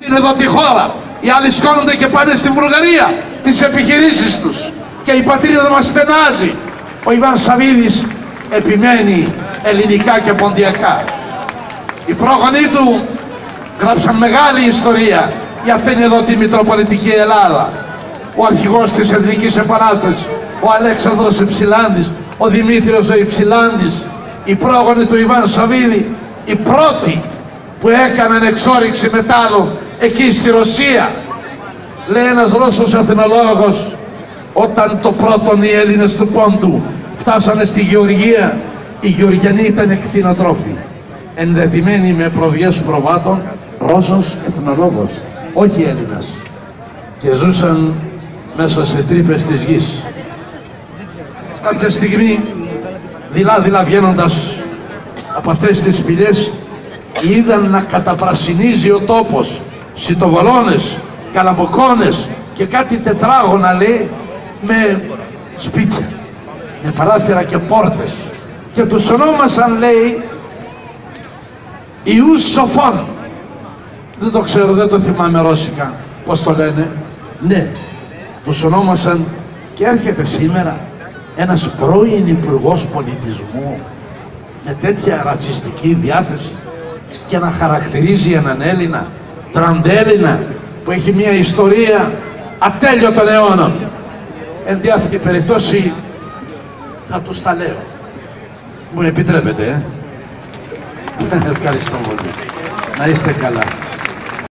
είναι εδώ τη χώρα. Οι άλλοι σκόνονται και πάνε στη Βουλγαρία τις επιχειρήσεις τους. Και η πατρίδα μας στενάζει. Ο Ιβάν Σαββίδης επιμένει ελληνικά και ποντιακά. Οι πρόγονοι του γράψαν μεγάλη ιστορία για αυτήν εδώ τη Μητροπολιτική Ελλάδα. Ο αρχηγός της Εθνικής Επανάστασης, ο Αλέξανδρος Υψηλάντης, ο Δημήτριος ο Υψηλάντης, οι πρόγονοι του Ιβάν Σαββίδη, οι πρώτοι που έκαναν εξόρυξη μετάλλων εκεί στη Ρωσία. Λέει ένας Ρώσος εθνολόγος, όταν το πρώτον οι Έλληνες του Πόντου φτάσανε στη Γεωργία, οι Γεωργιανοί ήταν κτηνοτρόφοι, ενδεδειμένοι με προδιές προβάτων. Ρώσος εθνολόγος, όχι Έλληνας, και ζούσαν μέσα σε τρύπες της γης. Κάποια στιγμή, δειλά βγαίνοντας από αυτές τις σπηλιές, είδαν να καταπρασινίζει ο τόπος, σιτοβολώνες, καλαμποκόνες και κάτι τετράγωνα, λέει, με σπίτια, με παράθυρα και πόρτες, και τους ονόμασαν, λέει, Ιούς Σοφών. Δεν το ξέρω, δεν το θυμάμαι ρώσικα πως το λένε. Ναι, τους ονόμασαν, και έρχεται σήμερα ένας πρώην υπουργός πολιτισμού με τέτοια ρατσιστική διάθεση και να χαρακτηρίζει έναν Έλληνα, τραντέλληνα, που έχει μια ιστορία ατέλειωτων αιώνων. Εν διάφυγη περιπτώσει θα τους τα λέω. Μου επιτρέπετε, Ευχαριστώ πολύ. Να είστε καλά.